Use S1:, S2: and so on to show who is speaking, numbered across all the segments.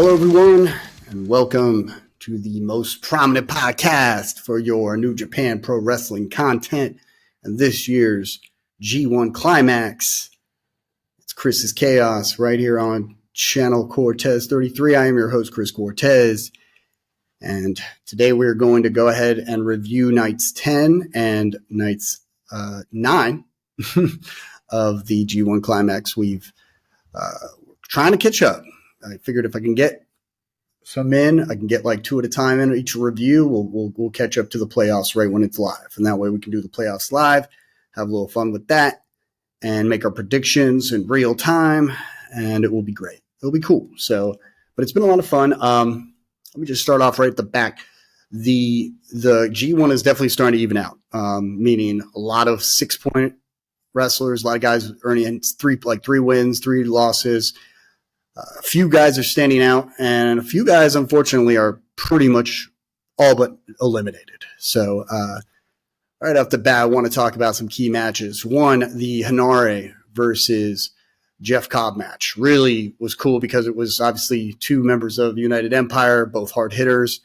S1: Hello, everyone, and welcome to the most prominent podcast for your New Japan Pro Wrestling content and this year's G1 Climax. It's Chris's Chaos right here on ChannelCortez33. I am your host, Chris Cortez, and today we're going to go ahead and review nights 10 and nights 9 of the G1 Climax. We've trying to catch up. I figured if I can get some in, I can get like 2 at a time in each review. We'll catch up to the playoffs right when it's live, and that way we can do the playoffs live, have a little fun with that, and make our predictions in real time, and it will be great. It'll be cool. So, but it's been a lot of fun. Let me just start off right at the back. The G1 is definitely starting to even out, meaning a lot of 6-point wrestlers, a lot of guys earning three wins, 3 losses. A few guys are standing out, and a few guys, unfortunately, are pretty much all but eliminated. So right off the bat, I want to talk about some key matches. One, the Henare versus Jeff Cobb match. Really was cool because it was obviously 2 members of United Empire, both hard hitters,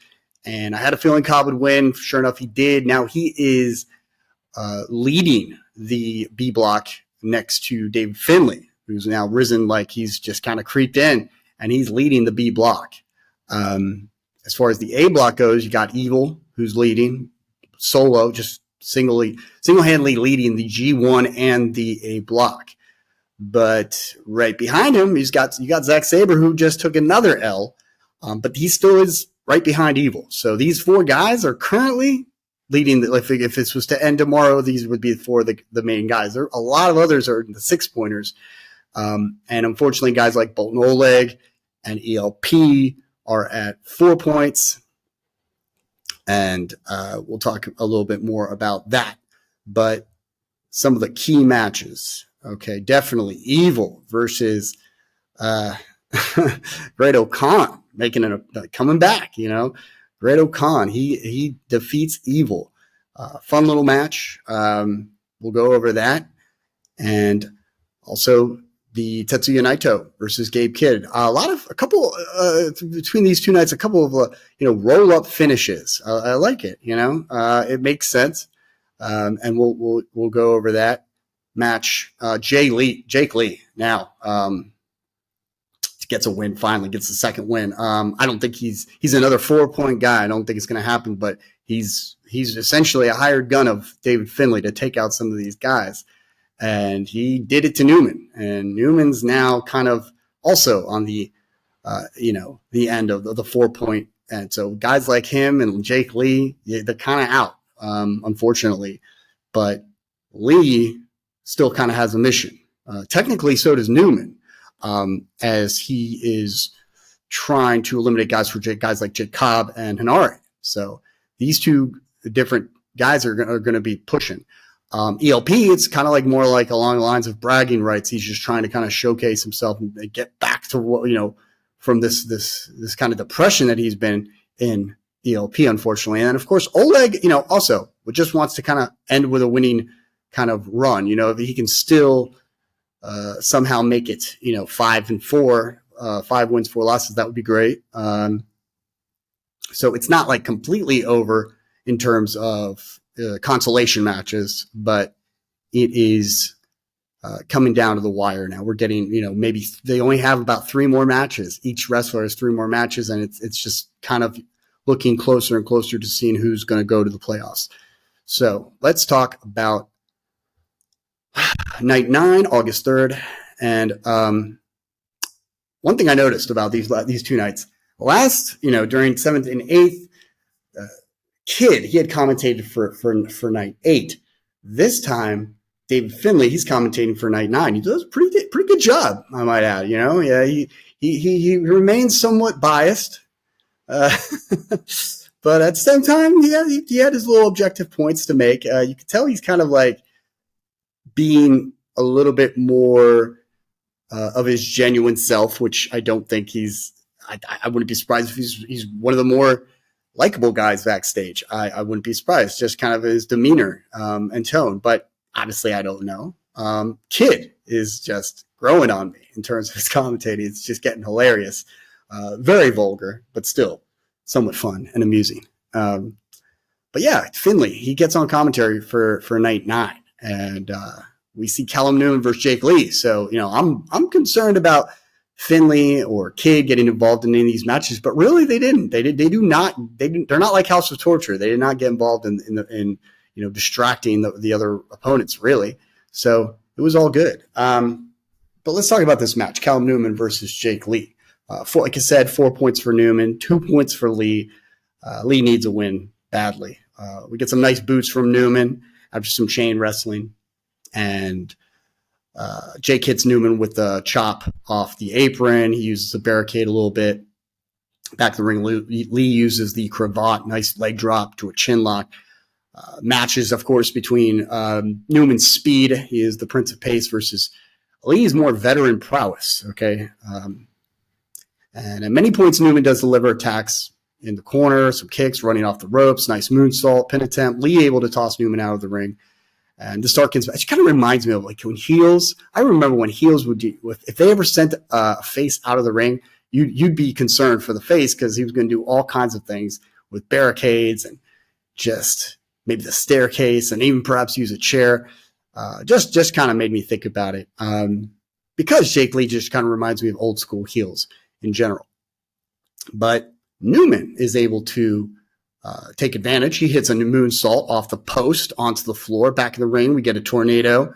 S1: and I had a feeling Cobb would win. Sure enough, he did. Now he is leading the B block next to David Finlay, who's now risen, like he's just kind of creeped in, and he's leading the B block. As far as the A block goes, you got Evil, who's leading solo, just single-handedly leading the G1 and the A block. But right behind him, you got Zack Sabre, who just took another L, but he still is right behind Evil. So these 4 guys are currently leading. If this was to end tomorrow, these would be 4 the main guys. A lot of others are the 6-pointers. And unfortunately, guys like Bolton Oleg and ELP are at 4 points. And we'll talk a little bit more about that. But some of the key matches, okay, definitely Evil versus Great O'Khan, coming back, Great O'Khan, he defeats Evil. Fun little match. We'll go over that. And also the Tetsuya Naito versus Gabe Kidd. Between these 2 nights, a couple of, roll-up finishes. I like it, it makes sense. And we'll go over that match. Jake Lee now, gets a win, finally gets the second win. I don't think he's another 4-point guy. I don't think it's going to happen, but he's essentially a hired gun of David Finlay to take out some of these guys. And he did it to Newman, and Newman's now kind of also on the the end of the 4-point. And so guys like him and Jake Lee, they're kind of out, unfortunately. But Lee still kind of has a mission. Technically, so does Newman, as he is trying to eliminate guys like Jake Cobb and Henare. So these 2 different guys are going to be pushing. ELP, it's kind of like more like along the lines of bragging rights. He's just trying to kind of showcase himself and get back to what, from this kind of depression that he's been in, ELP, unfortunately. And then, of course, Oleg, also just wants to kind of end with a winning kind of run. If he can still somehow make it, 5-4, 5 wins, 4 losses, that would be great. So it's not like completely over in terms of consolation matches, but it is coming down to the wire now. We're getting, maybe they only have about 3 more matches. Each wrestler has 3 more matches, and it's just kind of looking closer and closer to seeing who's going to go to the playoffs. So let's talk about night 9, August 3rd. And one thing I noticed about these 2 nights, during 7th and 8th, Kidd, he had commentated for night 8. This time, David Finlay, he's commentating for night 9. He does a pretty good job, I might add. Yeah, he remains somewhat biased, but at the same time, he had his little objective points to make. You could tell he's kind of like being a little bit more of his genuine self, which I don't think he's. I wouldn't be surprised if he's one of the more likable guys backstage. I wouldn't be surprised, just kind of his demeanor and tone. But honestly, I don't know. Kidd is just growing on me in terms of his commentating. It's just getting hilarious. Very vulgar, but still somewhat fun and amusing. But yeah, Finley, he gets on commentary for night 9, and we see Callum Newman versus Jake Lee. So, I'm concerned about Finley or Kidd getting involved in any of these matches, but really they didn't. They're not like House of Torture. They did not get involved in distracting the other opponents, really. So it was all good. But let's talk about this match, Callum Newman versus Jake Lee. Like I said, 4 points for Newman, 2 points for Lee. Lee needs a win badly. We get some nice boots from Newman after some chain wrestling, and Jake hits Newman with the chop off the apron. He uses the barricade a little bit. Back to the ring, Lee uses the cravat, nice leg drop to a chin lock. Matches, of course, between Newman's speed, he is the Prince of Pace, versus Lee's more veteran prowess, okay? And at many points, Newman does deliver attacks in the corner, some kicks, running off the ropes, nice moonsault, pin attempt. Lee able to toss Newman out of the ring. And the Starkins match kind of reminds me of like when heels. I remember when heels would do, if they ever sent a face out of the ring, you'd be concerned for the face because he was going to do all kinds of things with barricades and just maybe the staircase and even perhaps use a chair. Just kind of made me think about it because Jake Lee just kind of reminds me of old school heels in general. But Newman is able to take advantage. He hits a moonsault off the post onto the floor. Back in the ring, we get a tornado,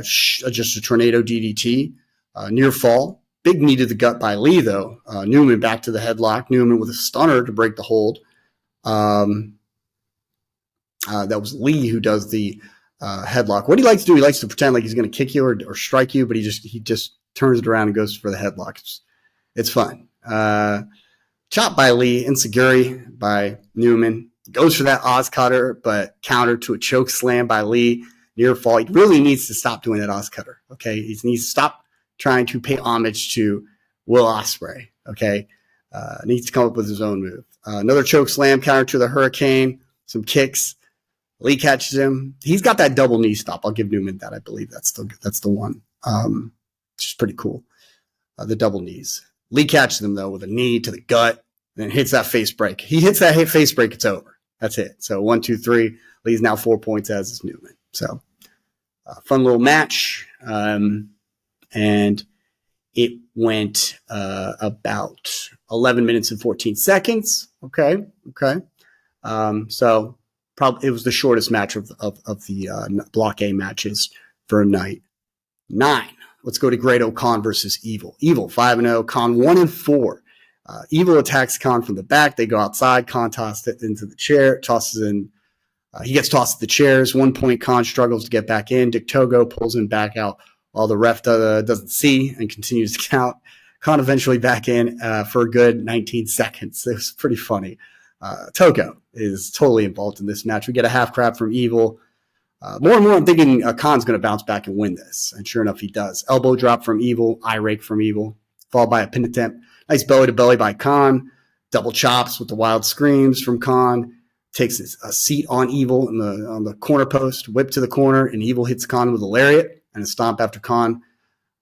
S1: just a tornado DDT, near fall. Big knee to the gut by Lee, though. Newman back to the headlock. Newman with a stunner to break the hold. That was Lee who does the headlock. What he likes to do, he likes to pretend like he's going to kick you or strike you, but he just turns it around and goes for the headlock. It's fun. Chop by Lee, enziguri by Newman. Goes for that Oz cutter, but countered to a choke slam by Lee. Near fall. He really needs to stop doing that Oz cutter. Okay, he needs to stop trying to pay homage to Will Ospreay. Okay, needs to come up with his own move. Another choke slam, counter to the Hurricane. Some kicks. Lee catches him. He's got that double knee stop. I'll give Newman that. I believe that's the one. Which is pretty cool. The double knees. Lee catches him, though, with a knee to the gut and then hits that face break. He hits that face break, it's over. That's it. So 1, 2, 3. Lee's now 4 points, as is Newman. So fun little match. And it went about 11 minutes and 14 seconds. Okay. So probably it was the shortest match of the Block A matches for a night. 9. Let's go to Grado Khan versus Evil. Evil 5-0, Khan 1-4. Evil attacks Khan from the back. They go outside. Khan tosses it into the chair. He gets tossed to the chairs. 1 point, Khan struggles to get back in. Dick Togo pulls him back out while the ref doesn't see and continues to count. Khan eventually back in for a good 19 seconds. It was pretty funny. Togo is totally involved in this match. We get a half crab from Evil. More and more, I'm thinking Khan's going to bounce back and win this. And sure enough, he does. Elbow drop from Evil, eye rake from Evil, followed by a pin attempt. Nice belly to belly by Khan. Double chops with the wild screams from Khan. Takes a seat on Evil on the corner post, whip to the corner, and Evil hits Khan with a lariat and a stomp after Khan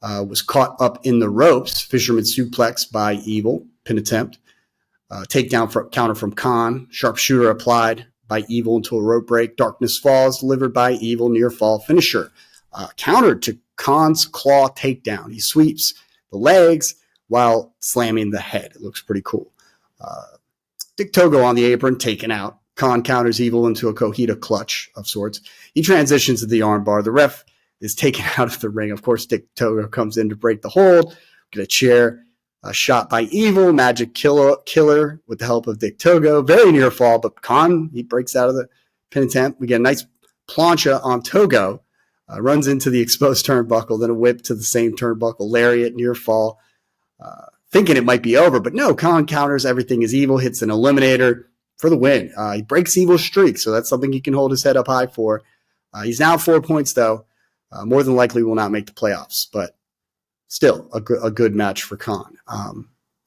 S1: was caught up in the ropes. Fisherman suplex by Evil, pin attempt. Takedown counter from Khan. Sharpshooter applied by Evil into a rope break. Darkness Falls delivered by Evil, near fall finisher. Countered to Khan's claw takedown. He sweeps the legs while slamming the head. It looks pretty cool. Dick Togo on the apron, taken out. Khan counters Evil into a Cojita clutch of sorts. He transitions to the armbar. The ref is taken out of the ring. Of course, Dick Togo comes in to break the hold. Get a chair. A shot by Evil, magic killer with the help of Dick Togo. Very near fall, but Khan, he breaks out of the pin attempt. We get a nice plancha on Togo. Runs into the exposed turnbuckle, then a whip to the same turnbuckle. Lariat, near fall. Thinking it might be over, but no, Khan counters. Everything is Evil. Hits an eliminator for the win. He breaks Evil's streak, so that's something he can hold his head up high for. He's now 4 points, though. More than likely will not make the playoffs, but still a good match for Khan.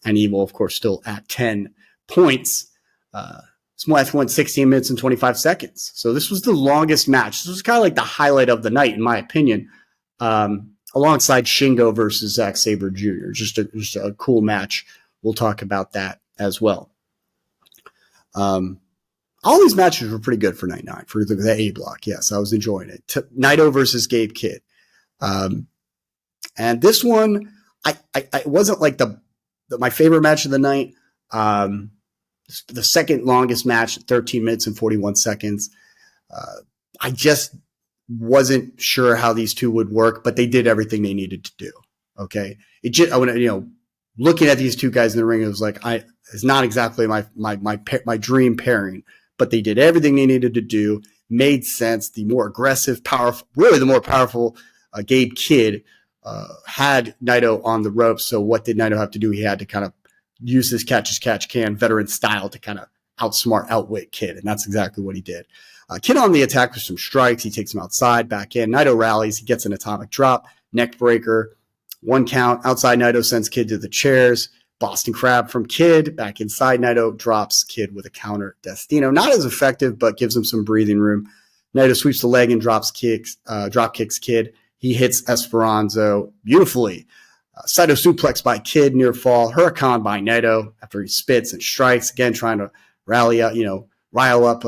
S1: And Evil, of course, still at 10 points. This match went 16 minutes and 25 seconds. So this was the longest match. This was kind of like the highlight of the night, in my opinion, alongside Shingo versus Zack Sabre Jr. Just a cool match we'll talk about that as well. All these matches were pretty good for night 9 for the A block. Yes, I was enjoying it. Naito versus Gabe Kidd. And this one, I wasn't like my favorite match of the night. The second longest match, 13 minutes and 41 seconds. I just wasn't sure how these two would work, but they did everything they needed to do. Okay. Looking at these two guys in the ring, it was like, it's not exactly my dream pairing, but they did everything they needed to do, made sense. The more aggressive, powerful, really the more powerful Gabe Kidd had Naito on the ropes. So what did Naito have to do? He had to kind of use his catch-as-catch-can veteran style to kind of outwit Kidd, and that's exactly what he did. Kidd on the attack with some strikes. He takes him outside, back in. Naito rallies. He gets an atomic drop, neck breaker, 1 count. Outside, Naito sends Kidd to the chairs. Boston Crab from Kidd. Back inside, Naito drops Kidd with a counter Destino. Not as effective, but gives him some breathing room. Naito sweeps the leg and drop kicks Kidd. He hits Esperanzo beautifully. Saito suplex by Kidd, near fall. Huracan by Naito after he spits and strikes. Again, trying to rile up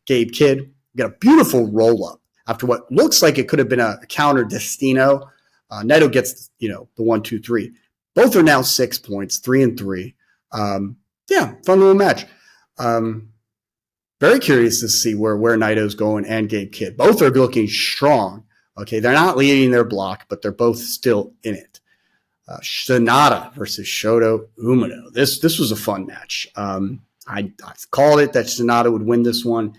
S1: Gabe Kidd. We got a beautiful roll-up after what looks like it could have been a counter Destino. Naito gets, the 1, 2, 3. Both are now 6 points, 3 and 3. Fun little match. Very curious to see where Naito's going and Gabe Kidd. Both are looking strong. Okay, they're not leading their block, but they're both still in it. Sonata versus Shota Umino. This was a fun match. I called it that Sonata would win this one.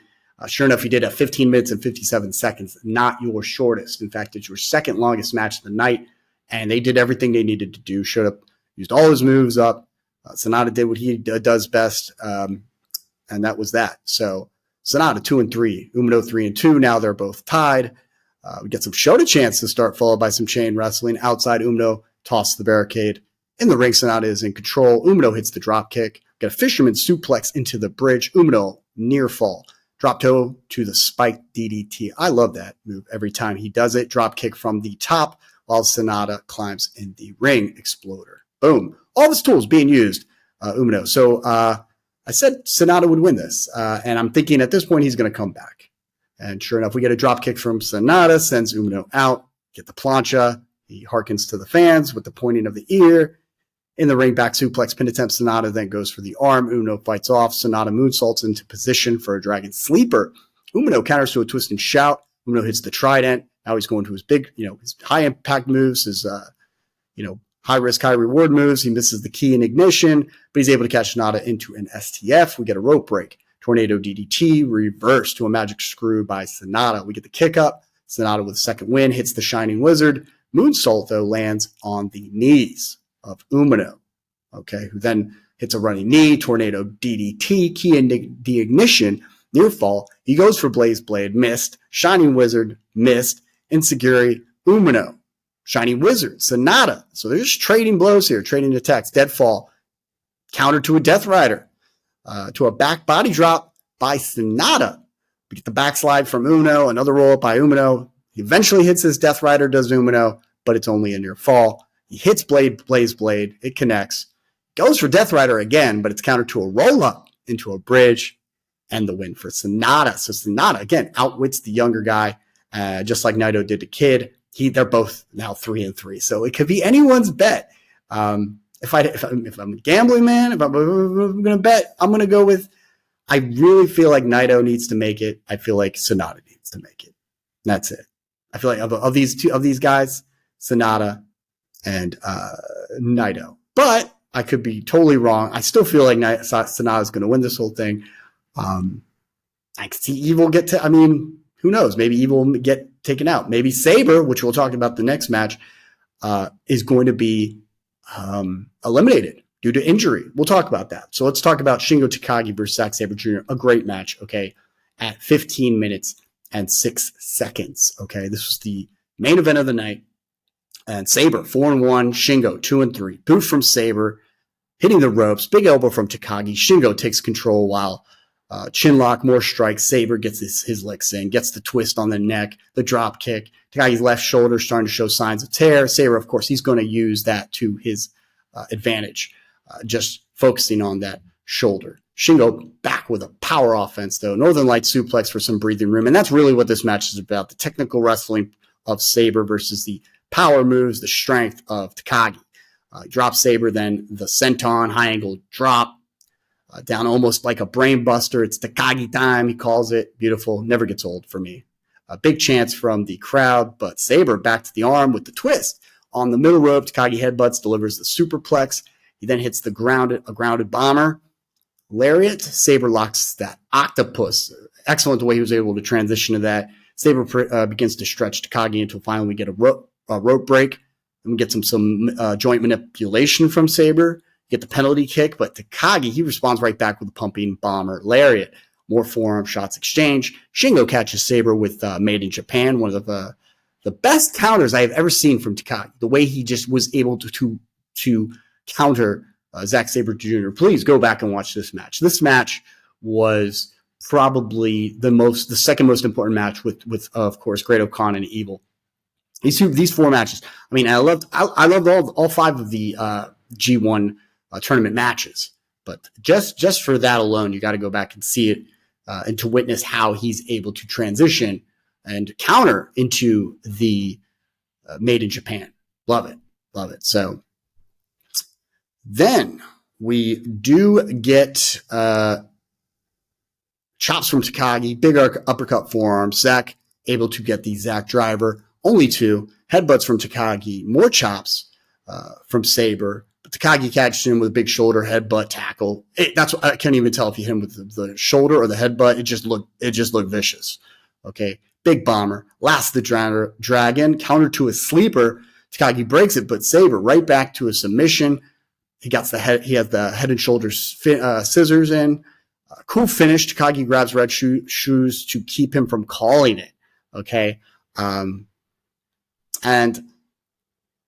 S1: Sure enough, he did at 15 minutes and 57 seconds. Not your shortest. In fact, it's your second longest match of the night, and they did everything they needed to do. Shota used all his moves up. Sonata did what he does best, and that was that. So Sonata 2 and 3, Umino 3 and 2. Now they're both tied. We get some Shota chance to start, followed by some chain wrestling. Outside, Umino tosses the barricade. In the ring, Sonata is in control. Umino hits the drop kick. Got a fisherman suplex into the bridge. Umino near fall. Drop toe to the spiked DDT. I love that move every time he does it. Drop kick from the top while Sonata climbs in the ring. Exploder. Boom. All his tools being used, Umino. So I said Sonata would win this. And I'm thinking at this point he's going to come back. And sure enough, we get a drop kick from Sonata. Sends Umino out. Get the plancha. He harkens to the fans with the pointing of the ear. In the ring, back suplex, pin attempt. Sonata then goes for the arm. Umino fights off. Sonata moonsaults into position for a dragon sleeper. Umino counters to a twist and shout. Umino hits the trident. Now he's going to his big, his high impact moves, his, high risk, high reward moves. He misses the key in ignition, but he's able to catch Sonata into an STF. We get a rope break. Tornado DDT, reverse to a magic screw by Sonata. We get the kick up. Sonata with a second win, hits the Shining Wizard. Moonsault, though, lands on the knees of Umino, who then hits a running knee, tornado DDT, key in the ignition, near fall. He goes for Blaze Blade, missed. Shining Wizard, missed. Enzuigiri, Umino. Shining Wizard, Sonata. So they're just trading blows here, trading attacks. Dead fall, counter to a Death Rider, to a back body drop by Sonata. We get the backslide from Umino, another roll up by Umino. He eventually hits his Death Rider, does Umino, but it's only a near fall. He hits Blaze Blade. It connects. Goes for Death Rider again, but it's countered to a roll-up into a bridge and the win for Sonata. So Sonata, again, outwits the younger guy, just like Naito did to Kidd. They're both now 3 and 3. So it could be anyone's bet. If I'm a gambling man, if I'm going to bet, I'm going to go with, I really feel like Naito needs to make it. I feel like Sonata needs to make it. That's it. I feel like of these guys, Sonata and Naito. But I could be totally wrong. I still feel like Sonata is going to win this whole thing. I could see Evil get to, who knows? Maybe Evil will get taken out. Maybe Sabre, which we'll talk about the next match, is going to be eliminated due to injury. We'll talk about that. So let's talk about Shingo Takagi versus Zack Sabre Jr. A great match, at 15 minutes and 6 seconds. This was the main event of the night. And Sabre, 4 and 1. Shingo, 2 and 3. Boot from Sabre, hitting the ropes. Big elbow from Takagi. Shingo takes control while chinlock, more strikes. Sabre gets his licks in, gets the twist on the neck, the drop kick. Takagi's left shoulder starting to show signs of tear. Sabre, of course, he's going to use that to his advantage. just focusing on that shoulder. Shingo back with a power offense, though. Northern Light suplex for some breathing room. And that's really what this match is about. The technical wrestling of Sabre versus the power moves, the strength of Takagi. Drop Sabre, then the senton, high angle drop. Down almost like a brain buster. It's Takagi time, he calls it. Beautiful. Never gets old for me. A big chance from the crowd, but Sabre back to the arm with the twist. On the middle rope, Takagi headbutts, delivers the superplex. He then hits a grounded bomber. Lariat, Sabre locks that octopus. Excellent the way he was able to transition to that. Sabre begins to stretch Takagi until finally we get a rope break. Then we get some joint manipulation from Sabre. Get the penalty kick, but Takagi, he responds right back with a pumping bomber. Lariat, more forearm shots exchange. Shingo catches Sabre with Made in Japan, one of the best counters I have ever seen from Takagi. The way he just was able to counter Zack Sabre Jr. Please go back and watch this match. This match was probably the second most important match with of course Great Khan and Evil. These four matches. I mean, I loved all five of the G1 tournament matches, but just for that alone, you got to go back and see it and to witness how he's able to transition and counter into the Made in Japan. Love it. So then we do get chops from Takagi, big uppercut forearm. Zack able to get the Zack driver, only two headbutts from Takagi, more chops from Sabre. But Takagi catches him with a big shoulder headbutt tackle. I can't even tell if he hit him with the shoulder or the headbutt. It just looked vicious. Okay, big bomber, last the dragon, counter to a sleeper. Takagi breaks it, but Sabre right back to a submission. He has the head and shoulders scissors in. Cool finish. Takagi grabs red shoes to keep him from calling it. Okay. And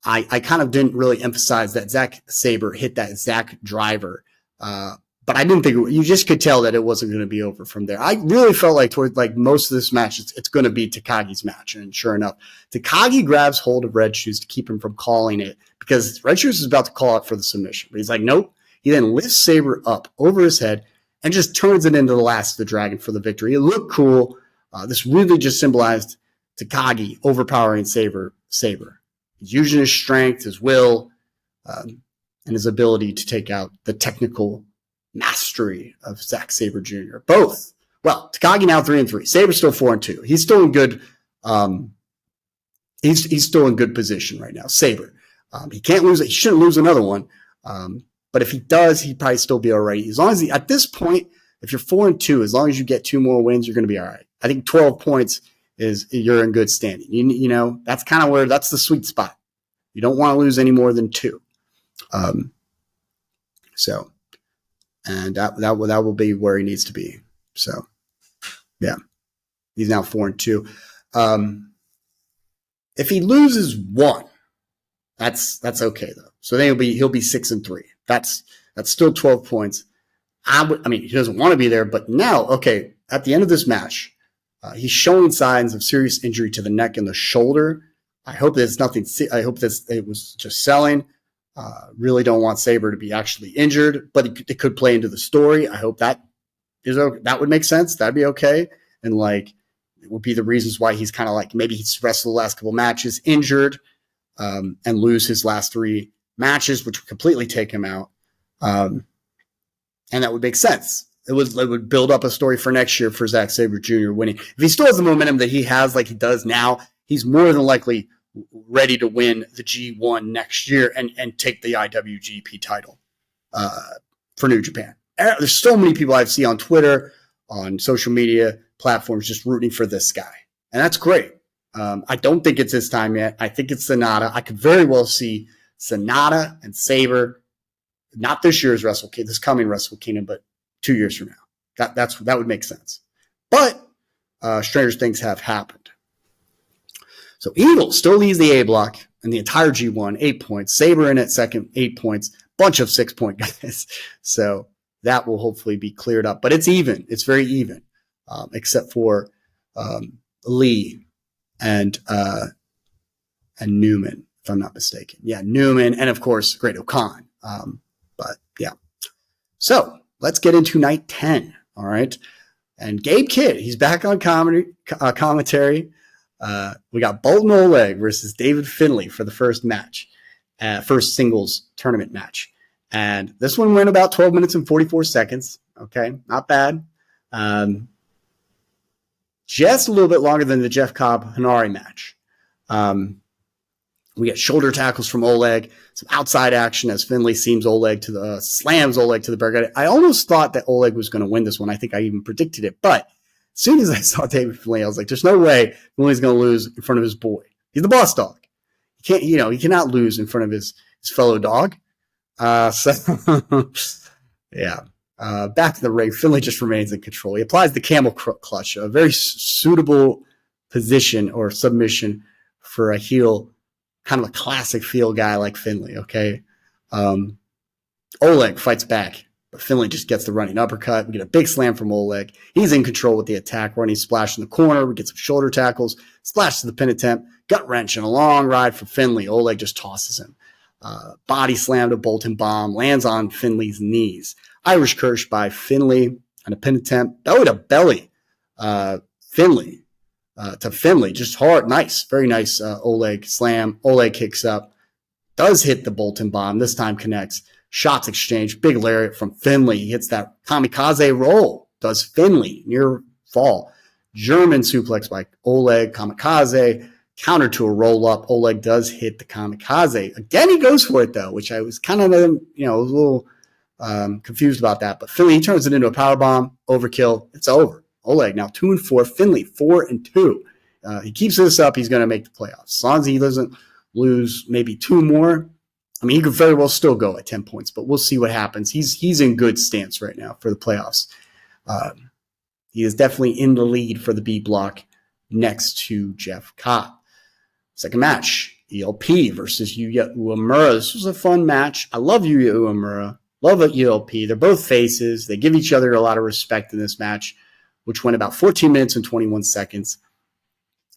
S1: I kind of didn't really emphasize that Zack Sabre hit that Zack driver. But I didn't think you just could tell that it wasn't going to be over from there. I really felt like toward most of this match, it's going to be Takagi's match. And sure enough, Takagi grabs hold of Red Shoes to keep him from calling it because Red Shoes is about to call it for the submission. But he's like, nope. He then lifts Sabre up over his head and just turns it into the last of the dragon for the victory. It looked cool. This really just symbolized Takagi overpowering Sabre. He's using his strength, his will, and his ability to take out the technical mastery of Zack Sabre Jr. Both. Well, Takagi now 3-3. Sabre's still 4-2. He's still in good. He's still in good position right now. Sabre. He can't lose it. He shouldn't lose another one. But if he does, he'd probably still be all right. As long as at this point, if you're 4-2, as long as you get 2 more wins, you're going to be all right. I think 12 points is you're in good standing. You know, that's kind of where that's the sweet spot. You don't want to lose any more than 2. And that will be where he needs to be. So, yeah, he's now 4-2. If he loses 1, that's okay though. So then he'll be 6-3. That's still 12 points. I mean, he doesn't want to be there, but now, okay, at the end of this match, he's showing signs of serious injury to the neck and the shoulder. I hope there's nothing. I hope it was just selling. Really don't want Sabre to be actually injured, but it could play into the story. I hope that would make sense. That'd be okay. And it would be the reasons why he's kind of maybe he's wrestled the last couple matches injured, and lose his last 3 matches, which would completely take him out. And that would make sense. It would build up a story for next year for Zack Sabre Jr. winning. If he still has the momentum that he has, like he does now, he's more than likely ready to win the G1 next year and take the IWGP title for New Japan. There's so many people I see on Twitter, on social media platforms, just rooting for this guy. And that's great. I don't think it's his time yet. I think it's Sonata. I could very well see Sonata and Sabre, not this year's Wrestle Kingdom, this coming Wrestle Kingdom, but 2 years from now. That would make sense. But stranger things have happened. So Evil still leads the A block in the entire G1, 8 points. Sabre in at second, 8 points. Bunch of 6-point guys. So that will hopefully be cleared up. But it's even. It's very even, except for Lee and Newman, if I'm not mistaken. Yeah, Newman, and of course, Great Khan. But So let's get into night 10. All right. And Gabe Kidd, he's back on commentary. We got Bolton Oleg versus David Finley for the first match, first singles tournament match. And this one went about 12 minutes and 44 seconds. Okay, not bad. Just a little bit longer than the Jeff Cobb Henare match. We get shoulder tackles from Oleg, some outside action as Finley slams Oleg to the barricade. I almost thought that Oleg was going to win this one. I think I even predicted it. But as soon as I saw David Finley, I was like, there's no way Finley's going to lose in front of his boy. He's the boss dog. He cannot lose in front of his fellow dog. Yeah. Back to the ring. Finley just remains in control. He applies the camel clutch, a very suitable position or submission for a heel, kind of a classic feel guy like Finley, okay? Oleg fights back, but Finley just gets the running uppercut. We get a big slam from Oleg. He's in control with the attack, running splash in the corner. We get some shoulder tackles, splash to the pin attempt, gut wrench, and a long ride for Finley. Oleg just tosses him. Body slam to Bolton bomb, lands on Finley's knees. Irish Kirsch by Finley on a pin attempt, belly to belly. Finley to Finley, just hard, nice, very nice Oleg slam. Oleg kicks up, does hit the Bolton bomb, this time connects. Shots exchange, big lariat from Finley. He hits that kamikaze roll, does Finley, near fall. German suplex by Oleg, kamikaze, counter to a roll up. Oleg does hit the kamikaze. Again, he goes for it though, which I was kind of, a little confused about that. But Finley, he turns it into a power bomb, overkill. It's over. Oleg now 2-4. Finley 4-2. He keeps this up, he's going to make the playoffs. As long as he doesn't lose maybe two more. I mean, he could very well still go at 10 points, but we'll see what happens. He's in good stance right now for the playoffs. He is definitely in the lead for the B block next to Jeff Cobb. Second match, ELP versus Yuya Uemura. This was a fun match. I love Yuya Uemura. Love ELP. They're both faces. They give each other a lot of respect in this match, which went about 14 minutes and 21 seconds.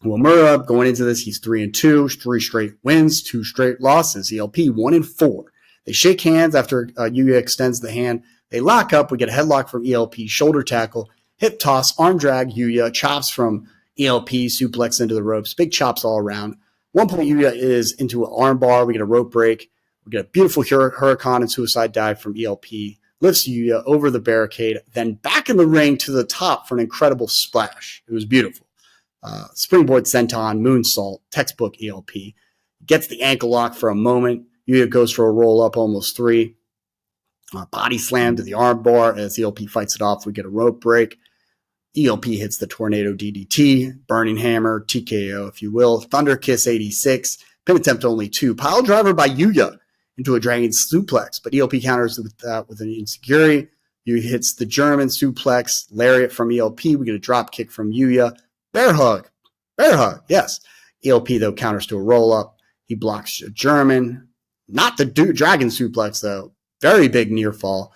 S1: Uemura, going into this, he's 3-2, 3 straight wins, 2 straight losses. ELP 1-4. They shake hands after Yuya extends the hand. They lock up. We get a headlock from ELP, shoulder tackle, hip toss, arm drag, Yuya, chops from ELP, suplex into the ropes, big chops all around. One point, Yuya is into an arm bar. We get a rope break. We get a beautiful hurricane and suicide dive from ELP. Lifts Yuya over the barricade, then back in the ring to the top for an incredible splash. It was beautiful. Springboard senton, moonsault, textbook ELP. Gets the ankle lock for a moment. Yuya goes for a roll up, almost 3. Body slam to the arm bar as ELP fights it off. We get a rope break. ELP hits the tornado DDT, burning hammer, TKO, if you will. Thunder Kiss 86, pin attempt only 2. Pile driver by Yuya into a dragon suplex, but ELP counters with that with an insecurity. Yuya hits the German suplex, lariat from ELP. We get a drop kick from Yuya. Bear hug, yes. ELP, though, counters to a roll-up. He blocks a German. Not the dragon suplex, though. Very big near fall.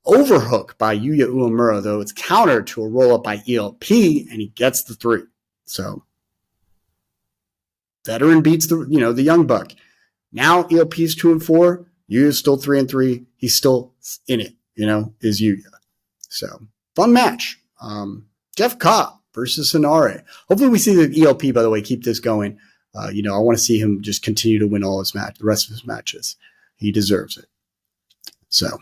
S1: Overhook by Yuya Uemura, though. It's countered to a roll-up by ELP, and he gets the 3. So, veteran beats the young buck. Now ELP is 2-4. Yuya's still 3-3. He's still in it, is Yuya. So, fun match. Jeff Cobb versus Henare. Hopefully we see the ELP, by the way, keep this going. I want to see him just continue to win all his the rest of his matches. He deserves it. So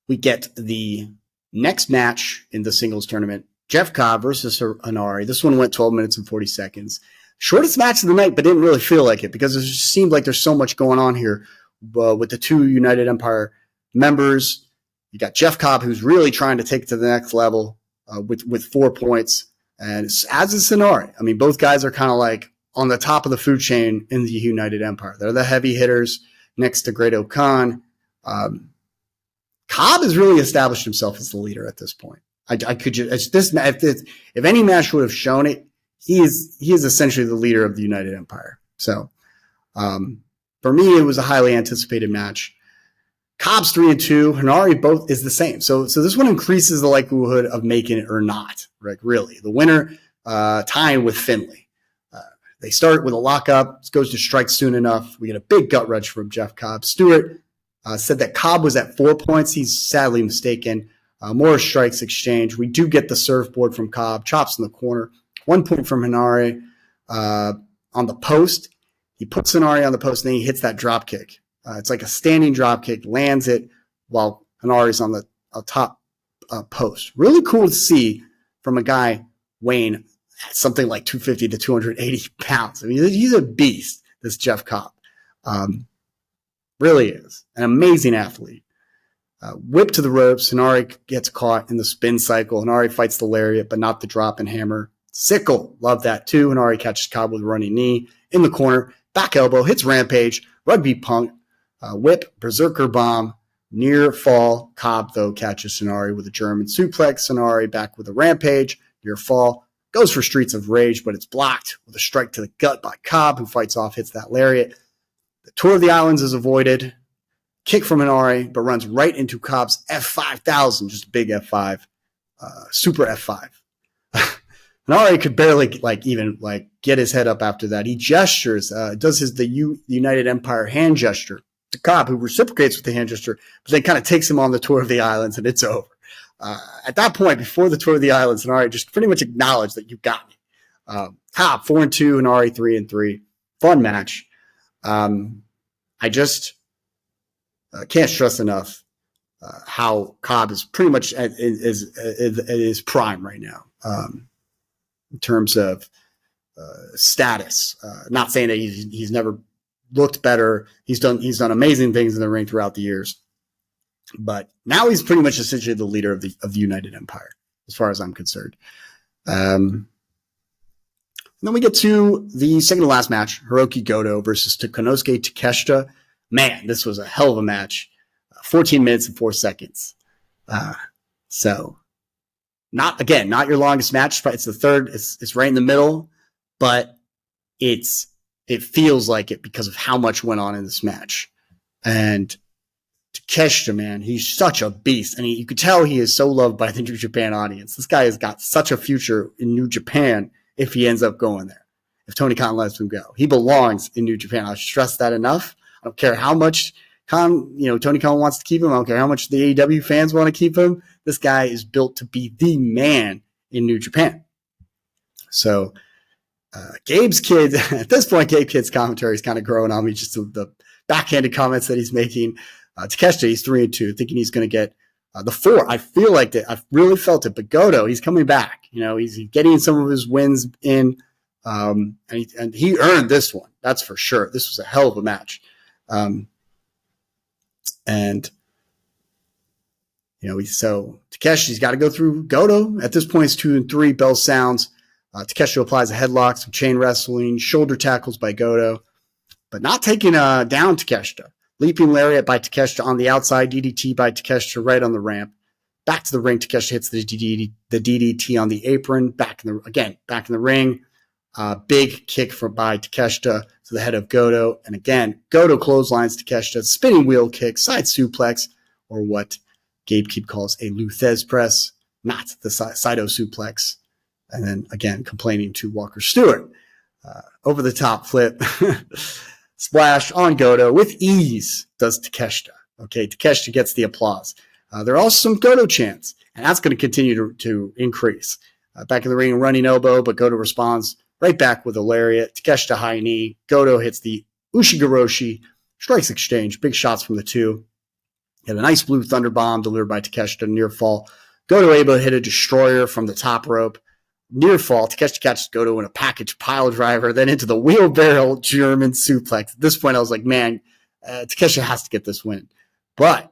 S1: we get the next match in the singles tournament. Jeff Cobb versus Henare. This one went 12 minutes and 40 seconds. Shortest match of the night, but didn't really feel like it because it just seemed like there's so much going on here with the 2 United Empire members. You got Jeff Cobb, who's really trying to take it to the next level. With 4 points, and as is Henare. I mean, both guys are kind of like on the top of the food chain in the United Empire. They're the heavy hitters next to Great Khan. Cobb has really established himself as the leader at this point. If any match would have shown it, he is essentially the leader of the United Empire. So for me, it was a highly anticipated match. Cobb's 3-2. Henare both is the same. So this one increases the likelihood of making it or not. Like really, the winner tying with Finley. They start with a lockup. This goes to strike soon enough. We get a big gut wrench from Jeff Cobb. Stewart said that Cobb was at 4 points. He's sadly mistaken. More strikes exchange. We do get the surfboard from Cobb. Chops in the corner. 1 point from Henare on the post. He puts Henare on the post, and then he hits that drop kick. It's like a standing drop kick, lands it while Henare's on the top post. Really cool to see from a guy weighing something like 250 to 280 pounds. I mean, he's a beast, this Jeff Cobb. Really is. An amazing athlete. Whip to the ropes. Henare gets caught in the spin cycle. Henare fights the lariat, but not the drop and hammer. Sickle. Love that too. Henare catches Cobb with a running knee in the corner. Back elbow. Hits Rampage. Rugby punk. Whip. Berserker bomb. Near fall. Cobb, though, catches Henare with a German suplex. Henare back with a Rampage. Near fall. Goes for Streets of Rage, but it's blocked with a strike to the gut by Cobb, who fights off, hits that lariat. The Tour of the Islands is avoided. Kick from Henare, but runs right into Cobb's F5000, just a big F5, super F5. Henare could barely even get his head up after that. He gestures, does the United Empire hand gesture to Cobb, who reciprocates with the hand gesture, but then kind of takes him on the Tour of the Islands, and it's over. At that point, before the Tour of the Islands, Henare just pretty much acknowledged that you got me. Cobb 4-2, Henare 3-3. Fun match. I just can't stress enough how Cobb is pretty much at his prime right now in terms of status. Not saying that he's never looked better. He's done amazing things in the ring throughout the years, but now he's pretty much essentially the leader of the United Empire, as far as I'm concerned. And then we get to the second to last match, Hiroki Goto versus Konosuke Takeshita. Man, this was a hell of a match. 14 minutes and 4 seconds. So not your longest match. It's the third. It's right in the middle, but it feels like it because of how much went on in this match. And Takeshita, man, he's such a beast. And you could tell he is so loved by the New Japan audience. This guy has got such a future in New Japan if he ends up going there. If Tony Khan lets him go, he belongs in New Japan. I'll stress that enough. I don't care how much Tony Khan wants to keep him. I don't care how much the AEW fans want to keep him. This guy is built to be the man in New Japan. So Gabe's kid, at this point, Gabe Kid's commentary is kind of growing on me, just the backhanded comments that he's making. Takeshita, he's 3-2, thinking he's going to get the 4. I feel like that. I've really felt it. But Goto, he's coming back. He's getting some of his wins in, and he earned this one. That's for sure. This was a hell of a match. So Takeshi's got to go through Goto. At this point, it's 2-3. Bell sounds. Takeshi applies a headlock, some chain wrestling, shoulder tackles by Goto, but not taking down Takeshita. Leaping lariat by Takeshita on the outside, DDT by Takeshita right on the ramp. Back to the ring, Takeshita hits the DDT on the apron. Back in the ring. Big kick by Takeshita to the head of Goto. And again, Goto clotheslines Takeshita, spinning wheel kick, side suplex, or what Gabe Kidd calls a Luthez press, not the Saito suplex. And then again, complaining to Walker Stewart. Over the top flip. Splash on Goto with ease does Takeshita. Okay, Takeshita gets the applause. There are also some Goto chants, and that's going to continue to increase. Back in the ring, running elbow, but Goto responds right back with a lariat. Takeshita high knee. Goto hits the Ushigoroshi. Strikes exchange. Big shots from the two. Had a nice blue thunder bomb delivered by Takeshita near fall. Goto able to hit a destroyer from the top rope. Near fall, Takeshita catches Goto in a package pile driver, then into the wheelbarrow German suplex. At this point, I was like, man, Takeshita has to get this win. But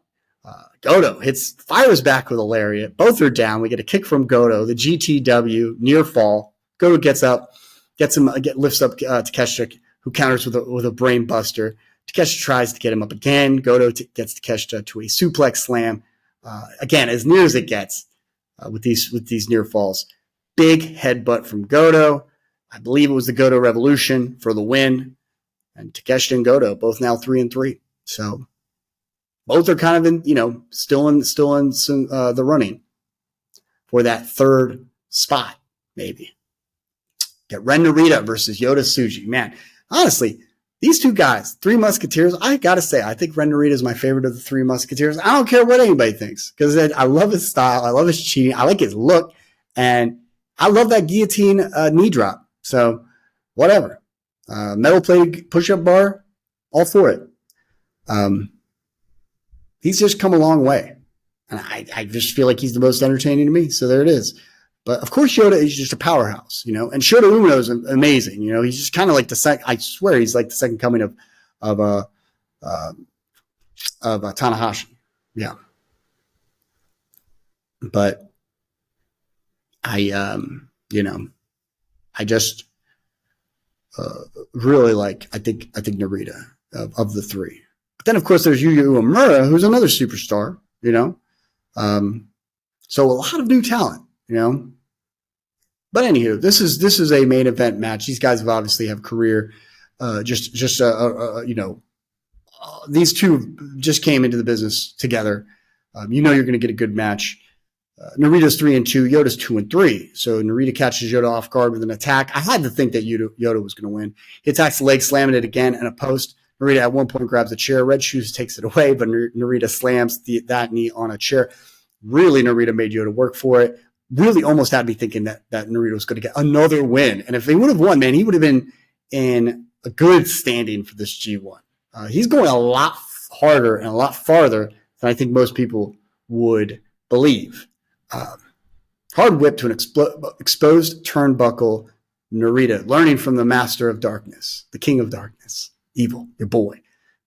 S1: Goto fires back with a lariat. Both are down. We get a kick from Goto, the GTW, near fall. Goto gets up, lifts up Takeshita, who counters with a brain buster. Takeshita tries to get him up again. Goto gets Takeshita to a suplex slam. Again, as near as it gets with these near falls. Big headbutt from Goto. I believe it was the Goto Revolution for the win. And Takeshita and Goto both now 3-3. So both are kind of still in the running for that third spot, maybe. Get Ren Narita versus Yota Tsuji. Man, honestly, These two guys, Three Musketeers, I got to say, I think Ren Narita is my favorite of the Three Musketeers. I don't care what anybody thinks because I love his style. I love his cheating. I like his look. And I love that guillotine knee drop. So whatever. Metal plate push-up bar, all for it. He's just come a long way. And I just feel like he's the most entertaining to me. So there it is. But of course, Yoda is just a powerhouse, you know, and Shota Umino is amazing. You know, he's just kind of like I swear he's like the second coming of Tanahashi. Yeah. But I just really like, I think Narita of the three. But then of course there's Yuya Uemura, who's another superstar, you know? So a lot of new talent. You know, but anywho, this is a main event match. These guys have obviously have career. These two just came into the business together. You know, you're going to get a good match. Narita's 3-2, Yoda's 2-3. So Narita catches Yoda off guard with an attack. I had to think that Yoda was going to win. He attacks the leg, slamming it again, and a post. Narita at one point grabs a chair. Red Shoes takes it away, but Narita slams that knee on a chair. Really, Narita made Yoda work for it. Really almost had me thinking that Narita was going to get another win. And if they would have won, man, he would have been in a good standing for this G1. He's going a lot harder and a lot farther than I think most people would believe. Hard whip to an exposed turnbuckle Narita, learning from the master of darkness, the king of darkness, evil, your boy.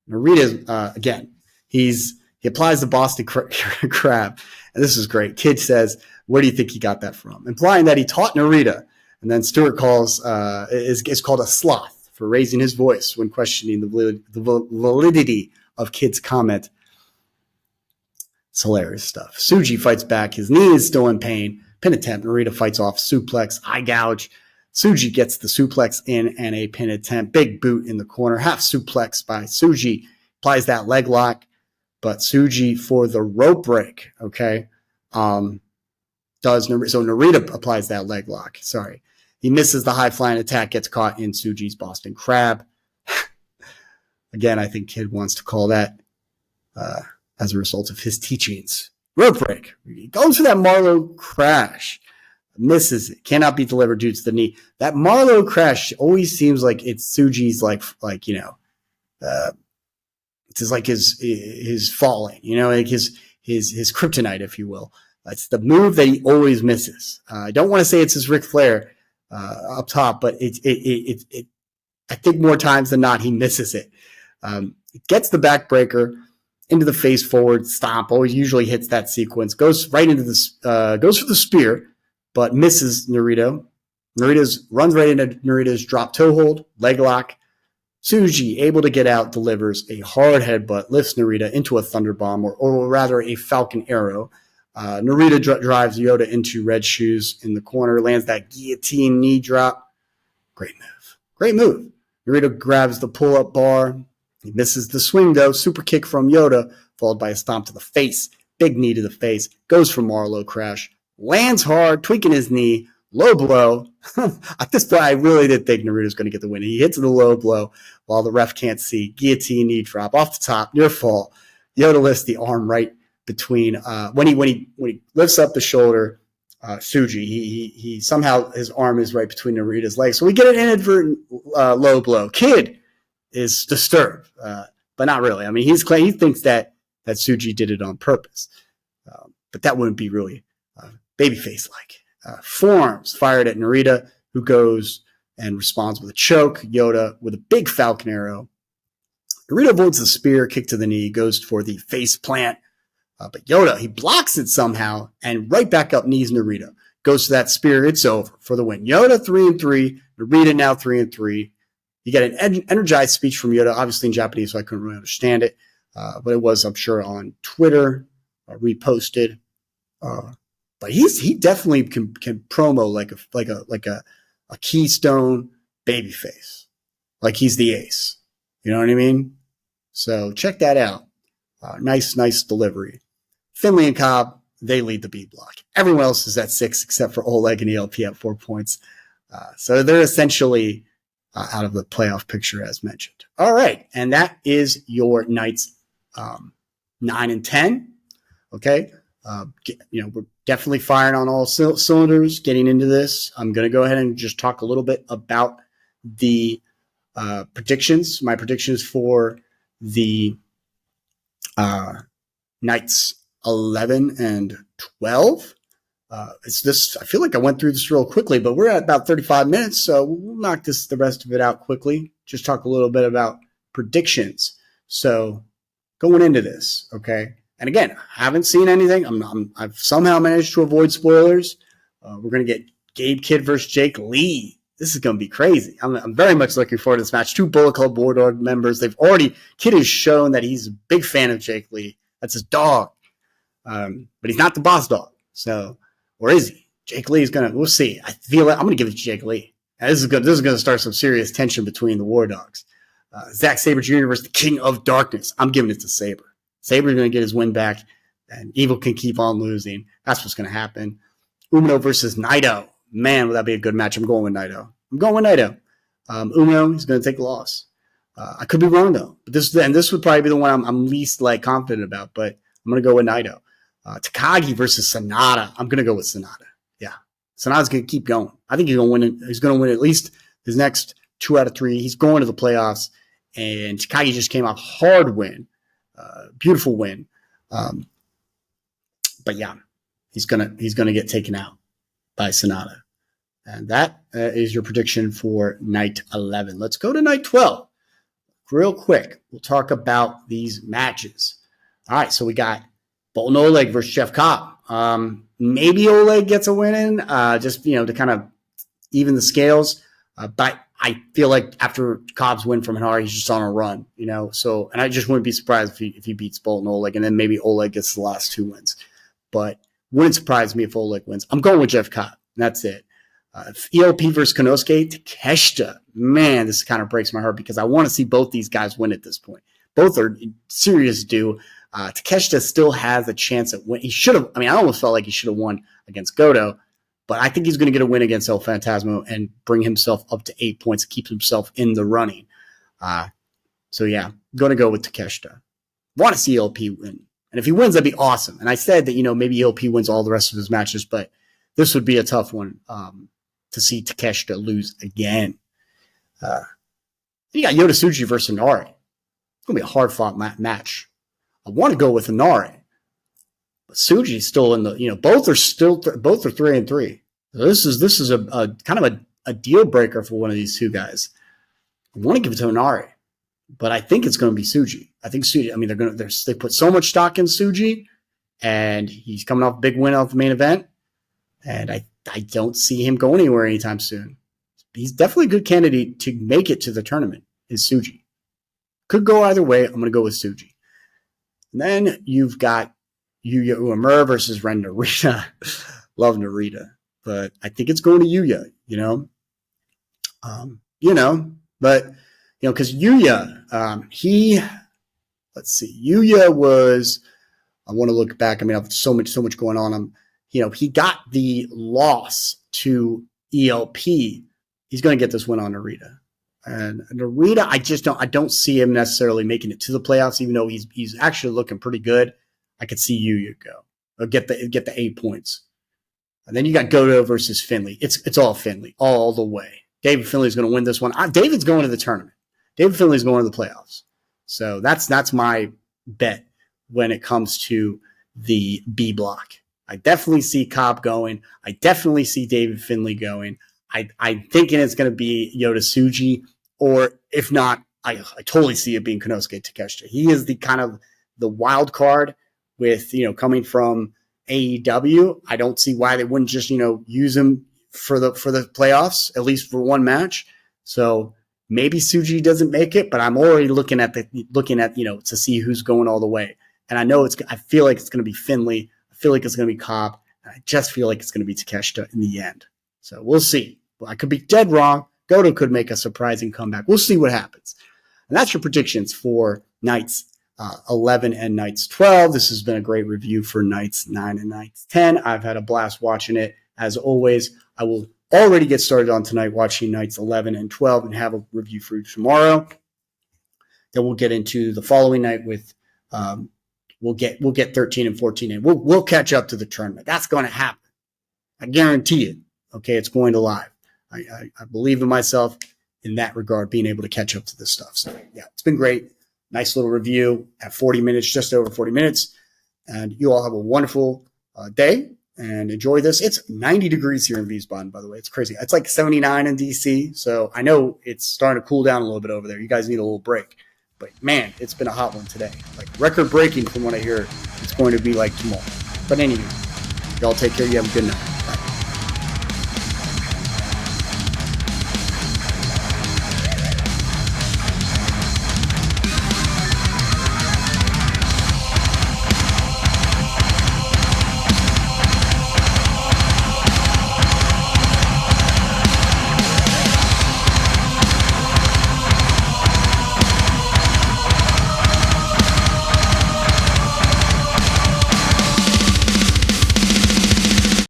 S1: Narita, again, he applies the Boston crab. And this is great. Kid says, where do you think he got that from? Implying that he taught Narita. And then Stewart is called a sloth for raising his voice when questioning the validity of Kid's comment. It's hilarious stuff. Tsuji fights back. His knee is still in pain. Pin attempt. Narita fights off suplex, eye gouge. Tsuji gets the suplex in and a pin attempt. Big boot in the corner. Half suplex by Tsuji. Applies that leg lock. But Tsuji for the rope break, okay, so Narita applies that leg lock. Sorry. He misses the high-flying attack, gets caught in Tsuji's Boston Crab. Again, I think Kid wants to call that as a result of his teachings. Rope break. He goes for that Marlowe crash. Misses it. Cannot be delivered due to the knee. That Marlowe crash always seems like it's Tsuji's it's like his falling, you know, like his kryptonite, if you will. It's the move that he always misses. I don't want to say it's his Ric Flair up top, but it I think more times than not he misses it. It gets the backbreaker into the face forward stomp. Always usually hits that sequence. Goes right into goes for the spear, but misses Narita. Runs right into Narita's drop toe hold, leg lock. Tsuji, able to get out, delivers a hard headbutt, lifts Narita into a thunderbomb, or rather a falcon arrow. Narita drives Yoda into Red Shoes in the corner, lands that guillotine knee drop. Great move. Narita grabs the pull-up bar. He misses the swing, though. Super kick from Yoda, followed by a stomp to the face. Big knee to the face. Goes for Marlowe crash. Lands hard, tweaking his knee. Low blow. At this point, I really did think Narita was going to get the win. He hits the low blow while the ref can't see. Guillotine knee drop off the top, near fall. Yoda lifts the arm right between when he lifts up the shoulder. Tsuji, he somehow his arm is right between Narita's legs, so we get an inadvertent low blow. Kid is disturbed, but not really. I mean, he thinks that Tsuji did it on purpose, but that wouldn't be really babyface like. Forearms fired at Narita, who goes and responds with a choke. Yoda with a big falcon arrow. Narita avoids the spear, kick to the knee, goes for the face plant. But Yoda, he blocks it somehow, and right back up knees Narita. Goes to that spear, it's over for the win. Yoda 3-3, Narita now 3-3. You get an energized speech from Yoda, obviously in Japanese, so I couldn't really understand it. But it was, I'm sure, on Twitter, reposted. But he definitely can promo like a keystone babyface, like he's the ace. You know what I mean? So check that out. Nice delivery. Finley and Cobb, they lead the B block. Everyone else is at 6 except for Oleg and ELP at 4 points. So they're essentially out of the playoff picture as mentioned. All right, and that is your nights 9 and 10. Okay, we're definitely firing on all cylinders getting into this. I'm going to go ahead and just talk a little bit about the predictions. My predictions for the nights 11 and 12. I feel like I went through this real quickly, but we're at about 35 minutes, so we'll knock the rest of it out quickly. Just talk a little bit about predictions. So going into this, okay. And again, I haven't seen anything. I've somehow managed to avoid spoilers. We're going to get Gabe Kidd versus Jake Lee. This is going to be crazy. I'm very much looking forward to this match. 2 Bullet Club War Dog members. Kidd has shown that he's a big fan of Jake Lee. That's his dog. But he's not the boss dog. So, or is he? Jake Lee is we'll see. I feel like I'm going to give it to Jake Lee. And this is going to start some serious tension between the War Dogs. Zack Sabre Jr. versus the King of Darkness. I'm giving it to Sabre. Sabre's going to get his win back, and Evil can keep on losing. That's what's going to happen. Umino versus Naito. Man, would that be a good match. I'm going with Naito. Umino is going to take the loss. I could be wrong, though. But this would probably be the one I'm least confident about, but I'm going to go with Naito. Takagi versus Sonata. I'm going to go with Sonata. Yeah. Sonata's going to keep going. I think he's going to win. He's going to win at least his next 2 out of 3. He's going to the playoffs, and Takagi just came off hard win. Beautiful win. But yeah, he's gonna get taken out by Sonata. And that is your prediction for night 11. Let's go to night 12. Real quick, we'll talk about these matches. All right, so we got Boltin Oleg versus Jeff Cobb. Maybe Oleg gets a win in, just to kind of even the scales. But I feel like after Cobb's win from Henare, he's just on a run, So, and I just wouldn't be surprised if he beats Boltin Oleg, and then maybe Oleg gets the last 2 wins. But wouldn't surprise me if Oleg wins. I'm going with Jeff Cobb. That's it. ELP versus Konosuke Takeshita. Man, this kind of breaks my heart because I want to see both these guys win at this point. Both are serious due. Takeshita still has a chance at win. He should have. I almost felt like he should have won against Goto. But I think he's going to get a win against El Phantasmo and bring himself up to 8 points, keep himself in the running. So, yeah, I'm going to go with Takeshita. Want to see ELP win. And if he wins, that'd be awesome. And I said that, maybe ELP wins all the rest of his matches, but this would be a tough one to see Takeshita lose again. You got Yota Tsuji versus Henare. It's going to be a hard-fought match. I want to go with Henare. Tsuji's still in the, both are 3-3. So this is a kind of a deal breaker for one of these 2 guys. I want to give it to Henare, but I think it's going to be Tsuji. I think Tsuji. They put so much stock in Tsuji, and he's coming off a big win off the main event, and I don't see him going anywhere anytime soon. He's definitely a good candidate to make it to the tournament. Is Tsuji. Could go either way. I'm going to go with Tsuji. And then you've got Yuya Uemura versus Ren Narita. Love Narita, but I think it's going to Yuya, because Yuya, Yuya was, I want to look back. I've so much going on. He got the loss to ELP. He's going to get this win on Narita. And Narita, I don't see him necessarily making it to the playoffs, even though he's actually looking pretty good. I could see Yuya go or get the 8 points. And then you got Goto versus Finley. It's all Finley all the way. David Finley's going to win this one. David's going to the tournament. David Finley's going to the playoffs. So that's my bet when it comes to the B block. I definitely see Cobb going. I definitely see David Finley going. I'm thinking it's going to be Yota Tsuji, or if not, I totally see it being Konosuke Takeshita. He is the kind of the wild card with, coming from AEW. I don't see why they wouldn't just, use him for the playoffs, at least for one match. So maybe Tsuji doesn't make it, but I'm already looking at to see who's going all the way. And I feel like it's going to be Finley. I feel like it's going to be Cobb. And I just feel like it's going to be Takeshita in the end. So we'll see. Well, I could be dead wrong. Goto could make a surprising comeback. We'll see what happens. And that's your predictions for nights 11 and nights 12. This has been a great review for nights 9 and nights 10. I've had a blast watching it. As always, I will already get started on tonight, watching nights 11 and 12, and have a review for you tomorrow. Then we'll get into the following night with we'll get 13 and 14 in. We'll catch up to the tournament. That's going to happen. I guarantee it. Okay, it's going to live. I believe in myself in that regard, being able to catch up to this stuff. So yeah, it's been great. Nice little review at 40 minutes, just over 40 minutes. And you all have a wonderful day and enjoy this. It's 90 degrees here in Wiesbaden, by the way. It's crazy. It's like 79 in DC. So I know it's starting to cool down a little bit over there. You guys need a little break. But man, it's been a hot one today. Like record breaking from what I hear. It's going to be like tomorrow. But anyway, y'all take care. You have a good night.